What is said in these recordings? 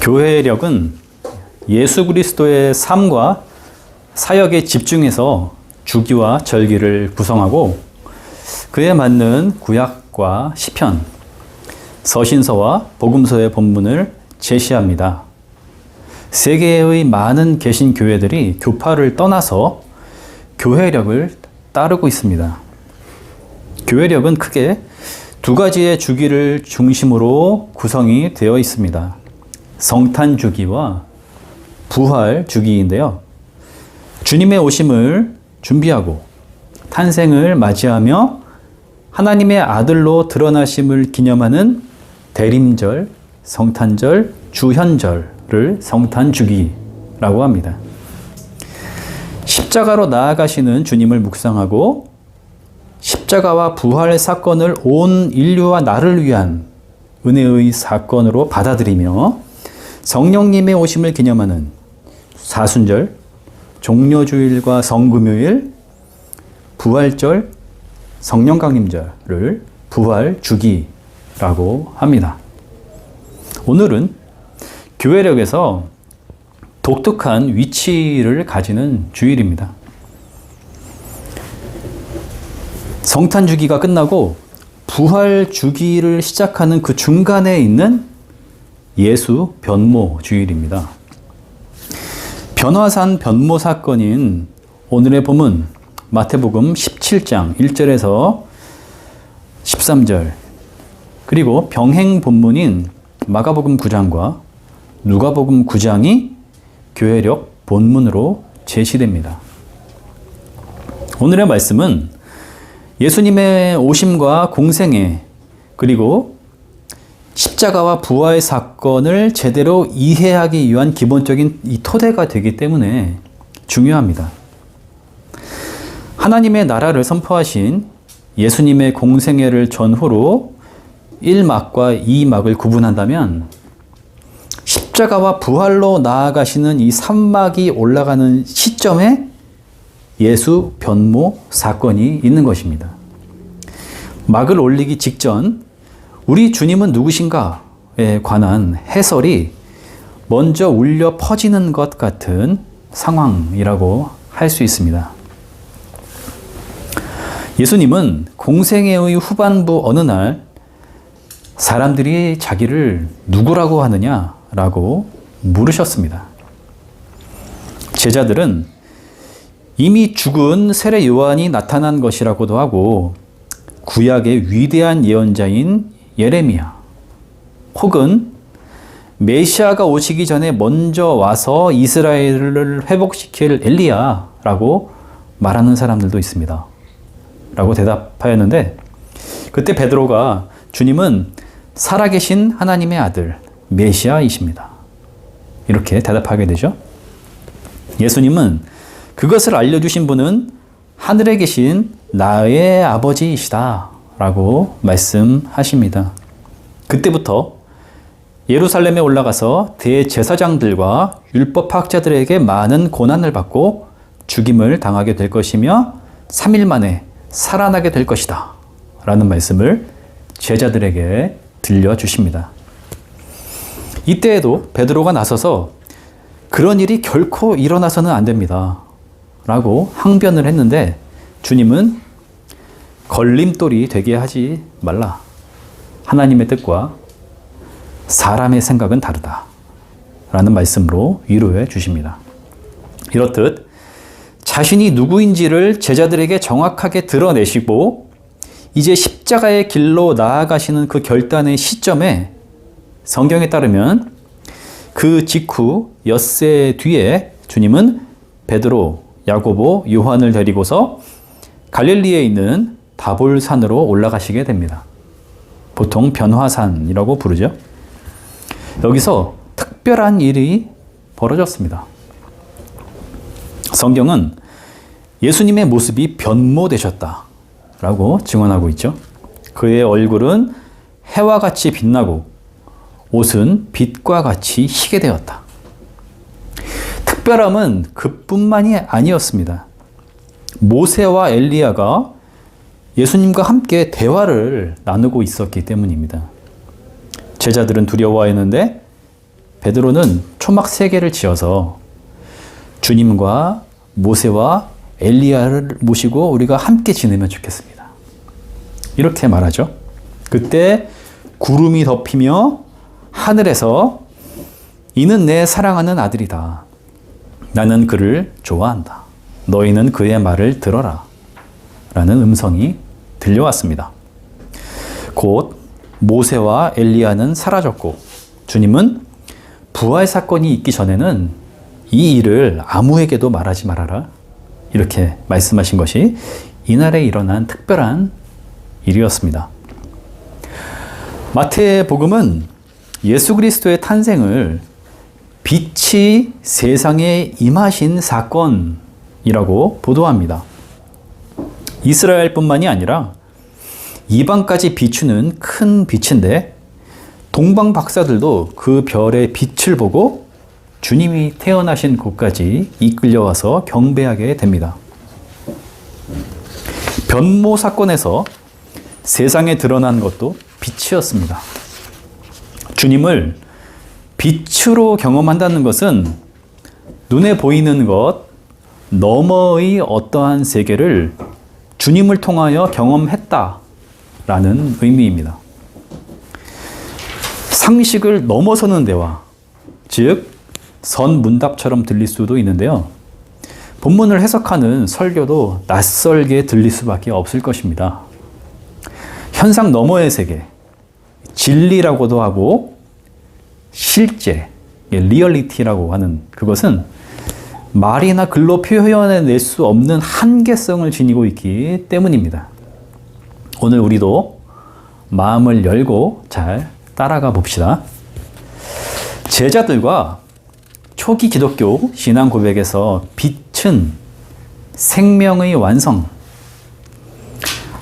교회력은 예수 그리스도의 삶과 사역에 집중해서 주기와 절기를 구성하고 그에 맞는 구약과 시편, 서신서와 복음서의 본문을 제시합니다. 세계의 많은 개신 교회들이 교파를 떠나서 교회력을 따르고 있습니다. 교회력은 크게 두 가지의 주기를 중심으로 구성이 되어 있습니다. 성탄 주기와 부활 주기인데요. 주님의 오심을 준비하고 탄생을 맞이하며 하나님의 아들로 드러나심을 기념하는 대림절, 성탄절, 주현절을 성탄 주기라고 합니다. 십자가로 나아가시는 주님을 묵상하고 십자가와 부활 사건을 온 인류와 나를 위한 은혜의 사건으로 받아들이며 성령님의 오심을 기념하는 사순절, 종려주일과 성금요일, 부활절, 성령강림절을 부활주기라고 합니다. 오늘은 교회력에서 독특한 위치를 가지는 주일입니다. 성탄주기가 끝나고 부활주기를 시작하는 그 중간에 있는 예수 변모 주일입니다. 변화산 변모 사건인 오늘의 본문 마태복음 17장 1절에서 13절 그리고 병행 본문인 마가복음 9장과 누가복음 9장이 교회력 본문으로 제시됩니다. 오늘의 말씀은 예수님의 오심과 공생애 그리고 십자가와 부활 사건을 제대로 이해하기 위한 기본적인 이 토대가 되기 때문에 중요합니다. 하나님의 나라를 선포하신 예수님의 공생애를 전후로 1막과 2막을 구분한다면 십자가와 부활로 나아가시는 이 3막이 올라가는 시점에 예수 변모 사건이 있는 것입니다. 막을 올리기 직전 우리 주님은 누구신가에 관한 해설이 먼저 울려 퍼지는 것 같은 상황이라고 할 수 있습니다. 예수님은 공생애의 후반부 어느 날 사람들이 자기를 누구라고 하느냐라고 물으셨습니다. 제자들은 이미 죽은 세례 요한이 나타난 것이라고도 하고 구약의 위대한 예언자인 예레미야 혹은 메시아가 오시기 전에 먼저 와서 이스라엘을 회복시킬 엘리야라고 말하는 사람들도 있습니다. 라고 대답하였는데 그때 베드로가 주님은 살아계신 하나님의 아들 메시아이십니다. 이렇게 대답하게 되죠. 예수님은 그것을 알려주신 분은 하늘에 계신 나의 아버지이시다 라고 말씀하십니다. 그때부터 예루살렘에 올라가서 대제사장들과 율법학자들에게 많은 고난을 받고 죽임을 당하게 될 것이며 3일 만에 살아나게 될 것이다 라는 말씀을 제자들에게 들려주십니다. 이때에도 베드로가 나서서 그런 일이 결코 일어나서는 안 됩니다 라고 항변을 했는데 주님은 걸림돌이 되게 하지 말라. 하나님의 뜻과 사람의 생각은 다르다 라는 말씀으로 위로해 주십니다. 이렇듯 자신이 누구인지를 제자들에게 정확하게 드러내시고 이제 십자가의 길로 나아가시는 그 결단의 시점에 성경에 따르면 그 직후 엿새 뒤에 주님은 베드로, 야고보, 요한을 데리고서 갈릴리에 있는 다볼산으로 올라가시게 됩니다. 보통 변화산이라고 부르죠. 여기서 특별한 일이 벌어졌습니다. 성경은 예수님의 모습이 변모되셨다라고 증언하고 있죠. 그의 얼굴은 해와 같이 빛나고 옷은 빛과 같이 희게 되었다. 특별함은 그뿐만이 아니었습니다. 모세와 엘리야가 예수님과 함께 대화를 나누고 있었기 때문입니다. 제자들은 두려워했는데 베드로는 초막 3개를 지어서 주님과 모세와 엘리야를 모시고 우리가 함께 지내면 좋겠습니다. 이렇게 말하죠. 그때 구름이 덮이며 하늘에서 이는 내 사랑하는 아들이다. 나는 그를 좋아한다. 너희는 그의 말을 들어라. 라는 음성이 들려왔습니다. 곧 모세와 엘리야는 사라졌고 주님은 부활 사건이 있기 전에는 이 일을 아무에게도 말하지 말아라. 이렇게 말씀하신 것이 이날에 일어난 특별한 일이었습니다. 마태복음은 예수 그리스도의 탄생을 빛이 세상에 임하신 사건이라고 보도합니다. 이스라엘뿐만이 아니라 이방까지 비추는 큰 빛인데 동방 박사들도 그 별의 빛을 보고 주님이 태어나신 곳까지 이끌려와서 경배하게 됩니다. 변모 사건에서 세상에 드러난 것도 빛이었습니다. 주님을 빛으로 경험한다는 것은 눈에 보이는 것 너머의 어떠한 세계를 주님을 통하여 경험했다라는 의미입니다. 상식을 넘어서는 대화, 즉 선문답처럼 들릴 수도 있는데요. 본문을 해석하는 설교도 낯설게 들릴 수밖에 없을 것입니다. 현상 너머의 세계, 진리라고도 하고 실제, 리얼리티라고 하는 그것은 말이나 글로 표현해낼 수 없는 한계성을 지니고 있기 때문입니다. 오늘 우리도 마음을 열고 잘 따라가 봅시다. 제자들과 초기 기독교 신앙 고백에서 빛은 생명의 완성,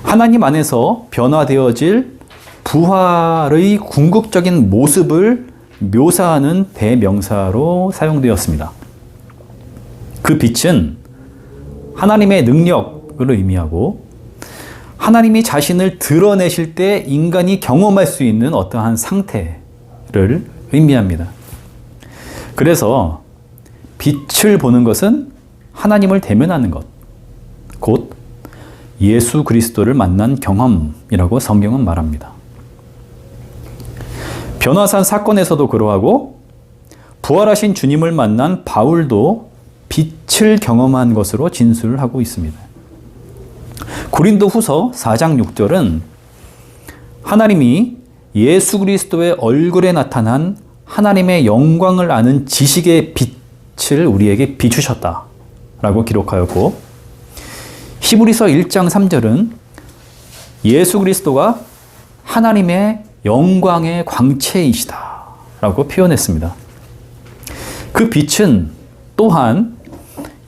하나님 안에서 변화되어질 부활의 궁극적인 모습을 묘사하는 대명사로 사용되었습니다. 그 빛은 하나님의 능력을 의미하고 하나님이 자신을 드러내실 때 인간이 경험할 수 있는 어떠한 상태를 의미합니다. 그래서 빛을 보는 것은 하나님을 대면하는 것, 곧 예수 그리스도를 만난 경험이라고 성경은 말합니다. 변화산 사건에서도 그러하고 부활하신 주님을 만난 바울도 빛을 경험한 것으로 진술하고 있습니다. 고린도 후서 4장 6절은 하나님이 예수 그리스도의 얼굴에 나타난 하나님의 영광을 아는 지식의 빛을 우리에게 비추셨다라고 기록하였고, 히브리서 1장 3절은 예수 그리스도가 하나님의 영광의 광채이시다라고 표현했습니다. 그 빛은 또한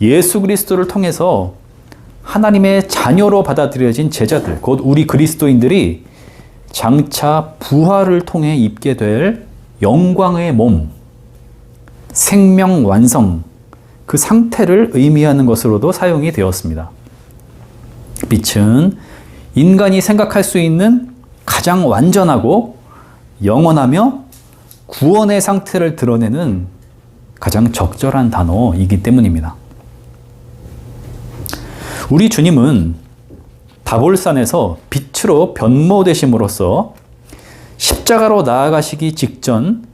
예수 그리스도를 통해서 하나님의 자녀로 받아들여진 제자들, 곧 우리 그리스도인들이 장차 부활을 통해 입게 될 영광의 몸, 생명 완성, 그 상태를 의미하는 것으로도 사용이 되었습니다. 빛은 인간이 생각할 수 있는 가장 완전하고 영원하며 구원의 상태를 드러내는 가장 적절한 단어이기 때문입니다. 우리 주님은 다볼산에서 빛으로 변모되심으로써 십자가로 나아가시기 직전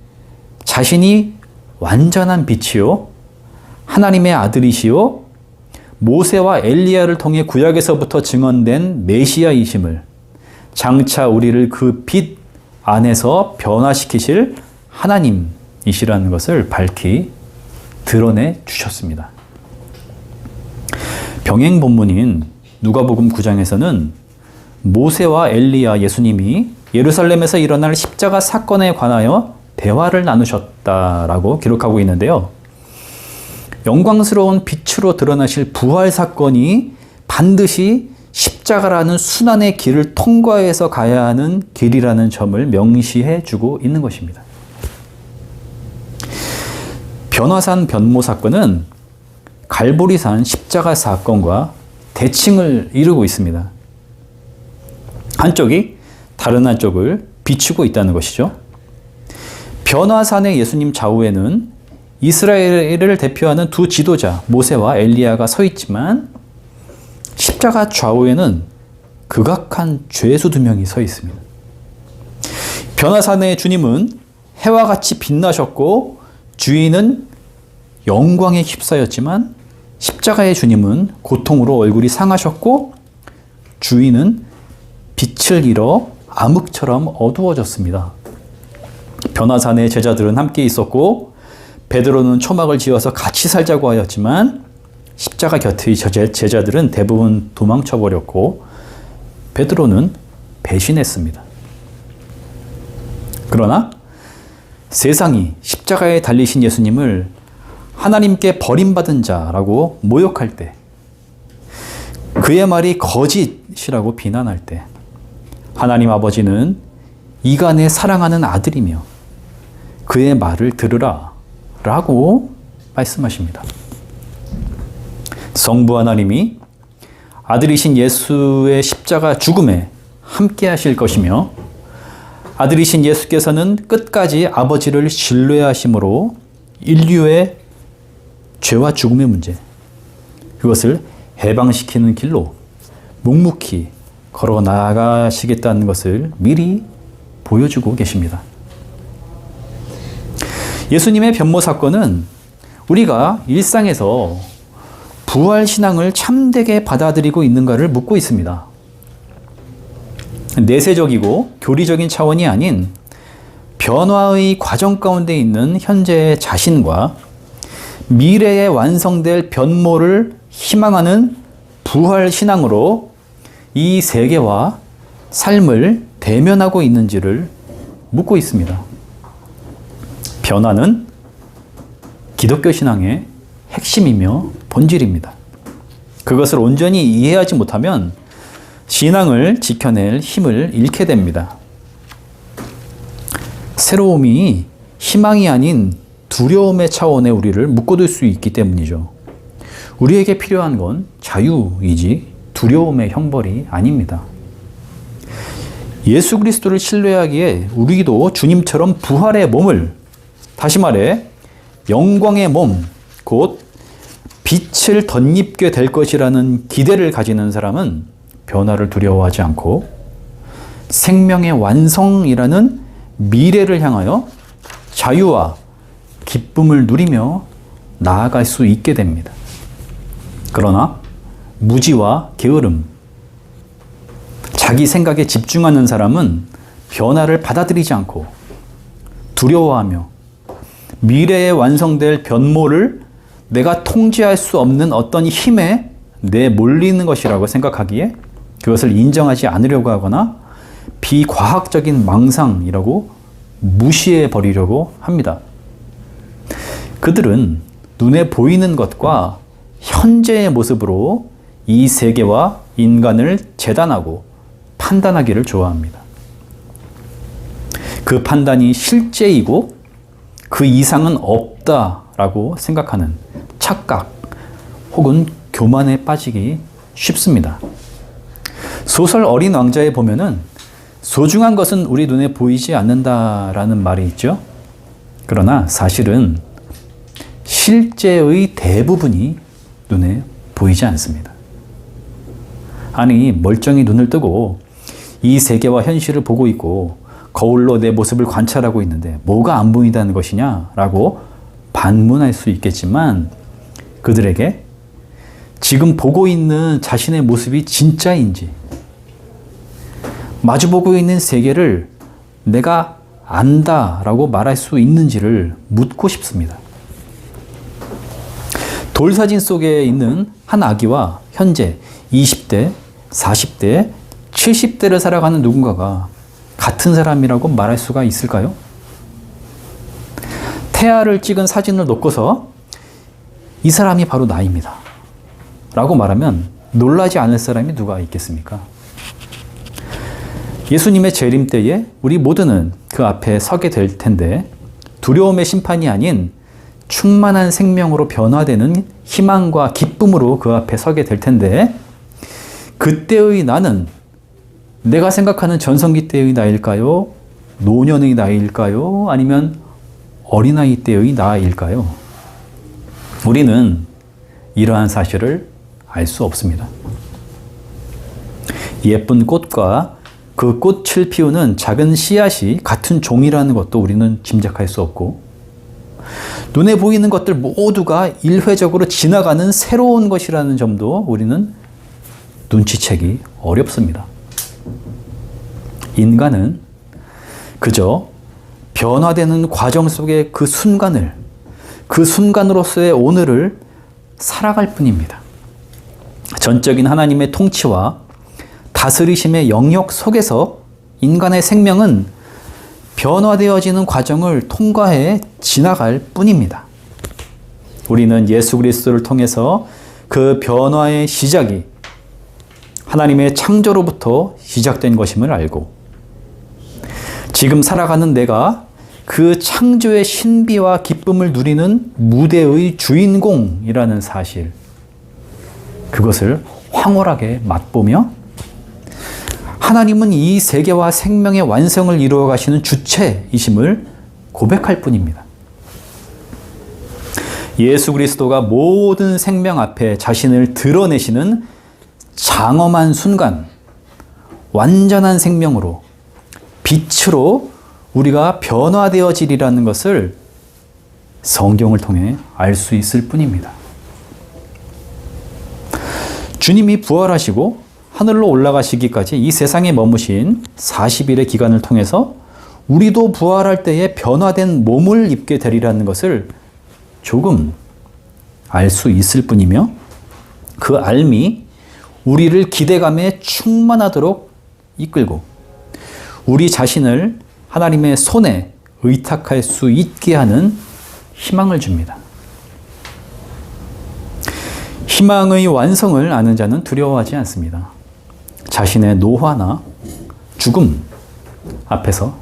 자신이 완전한 빛이요 하나님의 아들이시요 모세와 엘리야를 통해 구약에서부터 증언된 메시아이심을 장차 우리를 그 빛 안에서 변화시키실 하나님이시라는 것을 밝히 드러내 주셨습니다. 병행 본문인 누가복음 9장에서는 모세와 엘리야 예수님이 예루살렘에서 일어날 십자가 사건에 관하여 대화를 나누셨다라고 기록하고 있는데요. 영광스러운 빛으로 드러나실 부활 사건이 반드시 십자가라는 순환의 길을 통과해서 가야 하는 길이라는 점을 명시해 주고 있는 것입니다. 변화산 변모 사건은 갈보리산 십자가 사건과 대칭을 이루고 있습니다. 한쪽이 다른 한쪽을 비추고 있다는 것이죠. 변화산의 예수님 좌우에는 이스라엘을 대표하는 두 지도자 모세와 엘리야가 서 있지만 십자가 좌우에는 극악한 죄수 두 명이 서 있습니다. 변화산의 주님은 해와 같이 빛나셨고 주인은 영광에 휩싸였지만 십자가의 주님은 고통으로 얼굴이 상하셨고 주인은 빛을 잃어 암흑처럼 어두워졌습니다. 변화산의 제자들은 함께 있었고 베드로는 초막을 지어서 같이 살자고 하였지만 십자가 곁의 제자들은 대부분 도망쳐버렸고 베드로는 배신했습니다. 그러나 세상이 십자가에 달리신 예수님을 하나님께 버림받은 자라고 모욕할 때, 그의 말이 거짓이라고 비난할 때 하나님 아버지는 이간에 사랑하는 아들이며 그의 말을 들으라 라고 말씀하십니다. 성부 하나님이 아들이신 예수의 십자가 죽음에 함께 하실 것이며 아들이신 예수께서는 끝까지 아버지를 신뢰하심으로 인류의 죄와 죽음의 문제, 그것을 해방시키는 길로 묵묵히 걸어 나아가시겠다는 것을 미리 보여주고 계십니다. 예수님의 변모 사건은 우리가 일상에서 부활신앙을 참되게 받아들이고 있는가를 묻고 있습니다. 내세적이고 교리적인 차원이 아닌 변화의 과정 가운데 있는 현재의 자신과 미래에 완성될 변모를 희망하는 부활신앙으로 이 세계와 삶을 대면하고 있는지를 묻고 있습니다. 변화는 기독교 신앙의 핵심이며 본질입니다. 그것을 온전히 이해하지 못하면 신앙을 지켜낼 힘을 잃게 됩니다. 새로움이 희망이 아닌 두려움의 차원에 우리를 묶어둘 수 있기 때문이죠. 우리에게 필요한 건 자유이지 두려움의 형벌이 아닙니다. 예수 그리스도를 신뢰하기에 우리도 주님처럼 부활의 몸을, 다시 말해 영광의 몸, 곧 빛을 덧입게 될 것이라는 기대를 가지는 사람은 변화를 두려워하지 않고 생명의 완성이라는 미래를 향하여 자유와 기쁨을 누리며 나아갈 수 있게 됩니다. 그러나 무지와 게으름, 자기 생각에 집중하는 사람은 변화를 받아들이지 않고 두려워하며 미래에 완성될 변모를 내가 통제할 수 없는 어떤 힘에 내몰리는 것이라고 생각하기에 그것을 인정하지 않으려고 하거나 비과학적인 망상이라고 무시해 버리려고 합니다. 그들은 눈에 보이는 것과 현재의 모습으로 이 세계와 인간을 재단하고 판단하기를 좋아합니다. 그 판단이 실제이고 그 이상은 없다라고 생각하는 착각 혹은 교만에 빠지기 쉽습니다. 소설 어린 왕자에 보면은 소중한 것은 우리 눈에 보이지 않는다라는 말이 있죠. 그러나 사실은 실제의 대부분이 눈에 보이지 않습니다. 아니, 멀쩡히 눈을 뜨고 이 세계와 현실을 보고 있고 거울로 내 모습을 관찰하고 있는데 뭐가 안 보인다는 것이냐라고 반문할 수 있겠지만 그들에게 지금 보고 있는 자신의 모습이 진짜인지, 마주보고 있는 세계를 내가 안다라고 말할 수 있는지를 묻고 싶습니다. 돌사진 속에 있는 한 아기와 현재 20대, 40대, 70대를 살아가는 누군가가 같은 사람이라고 말할 수가 있을까요? 태아를 찍은 사진을 놓고서 이 사람이 바로 나입니다 라고 말하면 놀라지 않을 사람이 누가 있겠습니까? 예수님의 재림 때에 우리 모두는 그 앞에 서게 될 텐데 두려움의 심판이 아닌 충만한 생명으로 변화되는 희망과 기쁨으로 그 앞에 서게 될 텐데 그때의 나는 내가 생각하는 전성기 때의 나일까요? 노년의 나일까요? 아니면 어린아이 때의 나일까요? 우리는 이러한 사실을 알 수 없습니다. 예쁜 꽃과 그 꽃을 피우는 작은 씨앗이 같은 종이라는 것도 우리는 짐작할 수 없고, 눈에 보이는 것들 모두가 일회적으로 지나가는 새로운 것이라는 점도 우리는 눈치채기 어렵습니다. 인간은 그저 변화되는 과정 속의 그 순간을, 그 순간으로서의 오늘을 살아갈 뿐입니다. 전적인 하나님의 통치와 다스리심의 영역 속에서 인간의 생명은 변화되어지는 과정을 통과해 지나갈 뿐입니다. 우리는 예수 그리스도를 통해서 그 변화의 시작이 하나님의 창조로부터 시작된 것임을 알고, 지금 살아가는 내가 그 창조의 신비와 기쁨을 누리는 무대의 주인공이라는 사실, 그것을 황홀하게 맛보며 하나님은 이 세계와 생명의 완성을 이루어 가시는 주체이심을 고백할 뿐입니다. 예수 그리스도가 모든 생명 앞에 자신을 드러내시는 장엄한 순간, 완전한 생명으로, 빛으로 우리가 변화되어지리라는 것을 성경을 통해 알 수 있을 뿐입니다. 주님이 부활하시고 하늘로 올라가시기까지 이 세상에 머무신 40일의 기간을 통해서 우리도 부활할 때에 변화된 몸을 입게 되리라는 것을 조금 알 수 있을 뿐이며, 그 알미 우리를 기대감에 충만하도록 이끌고 우리 자신을 하나님의 손에 의탁할 수 있게 하는 희망을 줍니다. 희망의 완성을 아는 자는 두려워하지 않습니다. 자신의 노화나 죽음 앞에서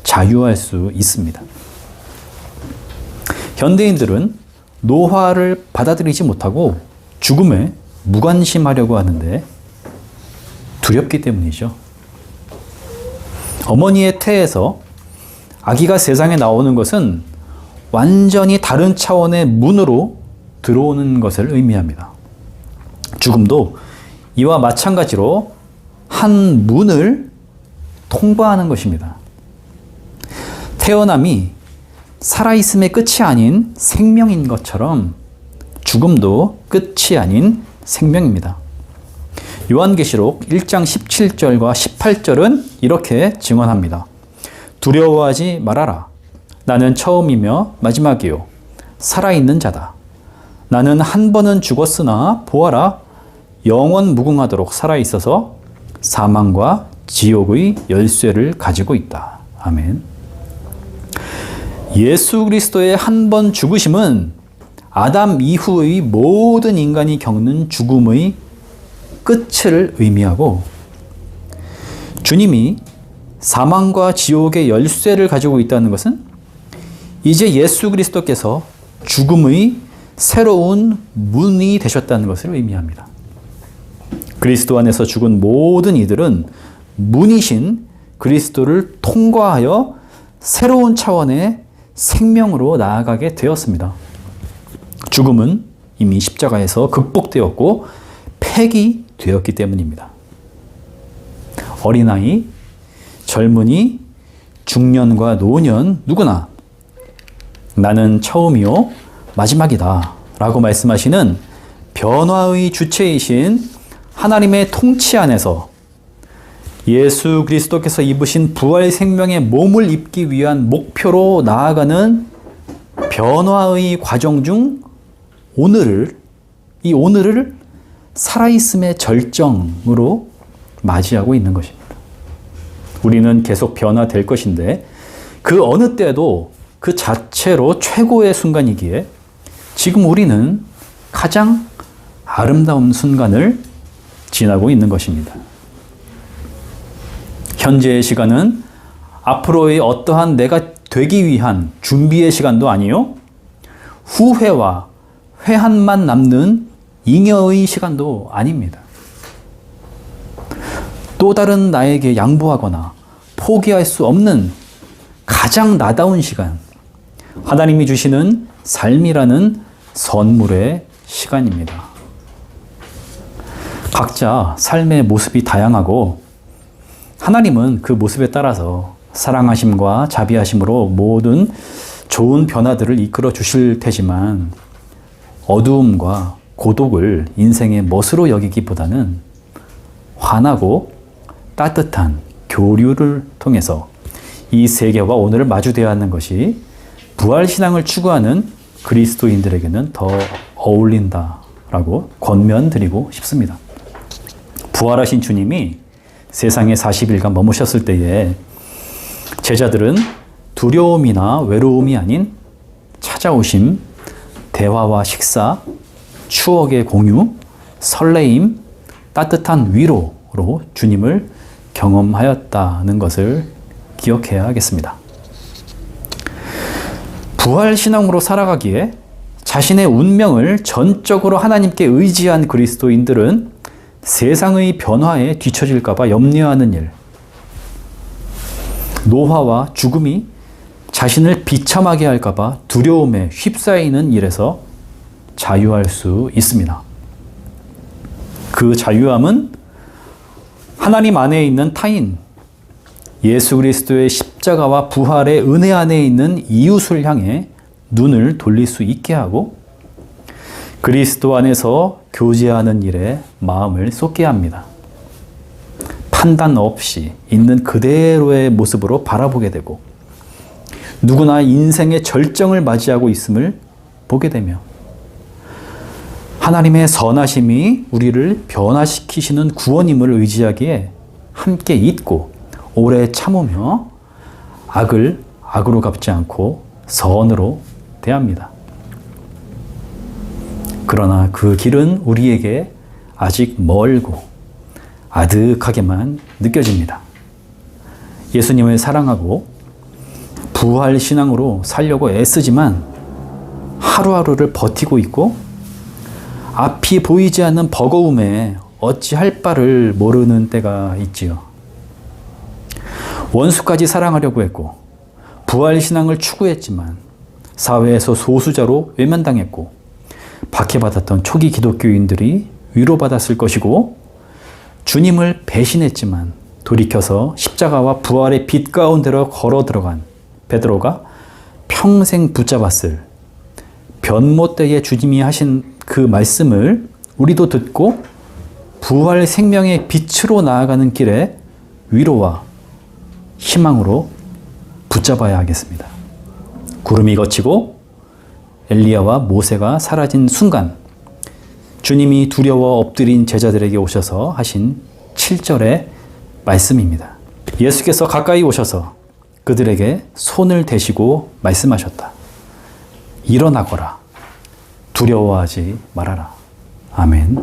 자유할 수 있습니다. 현대인들은 노화를 받아들이지 못하고 죽음에 무관심하려고 하는데 두렵기 때문이죠. 어머니의 태에서 아기가 세상에 나오는 것은 완전히 다른 차원의 문으로 들어오는 것을 의미합니다. 죽음도 이와 마찬가지로 한 문을 통과하는 것입니다. 태어남이 살아있음의 끝이 아닌 생명인 것처럼 죽음도 끝이 아닌 생명입니다. 요한계시록 1장 17절과 18절은 이렇게 증언합니다. 두려워하지 말아라. 나는 처음이며 마지막이요 살아있는 자다. 나는 한 번은 죽었으나 보아라 영원 무궁하도록 살아있어서 사망과 지옥의 열쇠를 가지고 있다. 아멘. 예수 그리스도의 한 번 죽으심은 아담 이후의 모든 인간이 겪는 죽음의 끝을 의미하고, 주님이 사망과 지옥의 열쇠를 가지고 있다는 것은 이제 예수 그리스도께서 죽음의 새로운 문이 되셨다는 것을 의미합니다. 그리스도 안에서 죽은 모든 이들은 문이신 그리스도를 통과하여 새로운 차원의 생명으로 나아가게 되었습니다. 죽음은 이미 십자가에서 극복되었고 폐기되었기 때문입니다. 어린아이, 젊은이, 중년과 노년 누구나 나는 처음이요 마지막이다 라고 말씀하시는 변화의 주체이신 하나님의 통치 안에서 예수 그리스도께서 입으신 부활 생명의 몸을 입기 위한 목표로 나아가는 변화의 과정 중 이 오늘을 살아있음의 절정으로 맞이하고 있는 것입니다. 우리는 계속 변화될 것인데 그 어느 때도 그 자체로 최고의 순간이기에 지금 우리는 가장 아름다운 순간을 지나고 있는 것입니다. 현재의 시간은 앞으로의 어떠한 내가 되기 위한 준비의 시간도 아니요, 후회와 회한만 남는 잉여의 시간도 아닙니다. 또 다른 나에게 양보하거나 포기할 수 없는 가장 나다운 시간, 하나님이 주시는 삶이라는 선물의 시간입니다. 각자 삶의 모습이 다양하고 하나님은 그 모습에 따라서 사랑하심과 자비하심으로 모든 좋은 변화들을 이끌어 주실 테지만 어두움과 고독을 인생의 멋으로 여기기보다는 환하고 따뜻한 교류를 통해서 이 세계와 오늘을 마주대야 하는 것이 부활신앙을 추구하는 그리스도인들에게는 더 어울린다라고 권면드리고 싶습니다. 부활하신 주님이 세상에 40일간 머무셨을 때에 제자들은 두려움이나 외로움이 아닌 찾아오심, 대화와 식사, 추억의 공유, 설레임, 따뜻한 위로로 주님을 경험하였다는 것을 기억해야 하겠습니다. 부활신앙으로 살아가기에 자신의 운명을 전적으로 하나님께 의지한 그리스도인들은 세상의 변화에 뒤처질까 봐 염려하는 일, 노화와 죽음이 자신을 비참하게 할까 봐 두려움에 휩싸이는 일에서 자유할 수 있습니다. 그 자유함은 하나님 안에 있는 타인, 예수 그리스도의 십자가와 부활의 은혜 안에 있는 이웃을 향해 눈을 돌릴 수 있게 하고 그리스도 안에서 교제하는 일에 마음을 쏟게 합니다. 판단 없이 있는 그대로의 모습으로 바라보게 되고 누구나 인생의 절정을 맞이하고 있음을 보게 되며 하나님의 선하심이 우리를 변화시키시는 구원임을 의지하기에 함께 잊고 오래 참으며 악을 악으로 갚지 않고 선으로 대합니다. 그러나 그 길은 우리에게 아직 멀고 아득하게만 느껴집니다. 예수님을 사랑하고 부활 신앙으로 살려고 애쓰지만 하루하루를 버티고 있고 앞이 보이지 않는 버거움에 어찌할 바를 모르는 때가 있지요. 원수까지 사랑하려고 했고 부활 신앙을 추구했지만 사회에서 소수자로 외면당했고 박해받았던 초기 기독교인들이 위로받았을 것이고 주님을 배신했지만 돌이켜서 십자가와 부활의 빛 가운데로 걸어 들어간 베드로가 평생 붙잡았을 변모때에 주님이 하신 그 말씀을 우리도 듣고 부활 생명의 빛으로 나아가는 길에 위로와 희망으로 붙잡아야 하겠습니다. 구름이 걷히고 엘리야와 모세가 사라진 순간 주님이 두려워 엎드린 제자들에게 오셔서 하신 7절의 말씀입니다. 예수께서 가까이 오셔서 그들에게 손을 대시고 말씀하셨다. 일어나거라. 두려워하지 말아라. 아멘.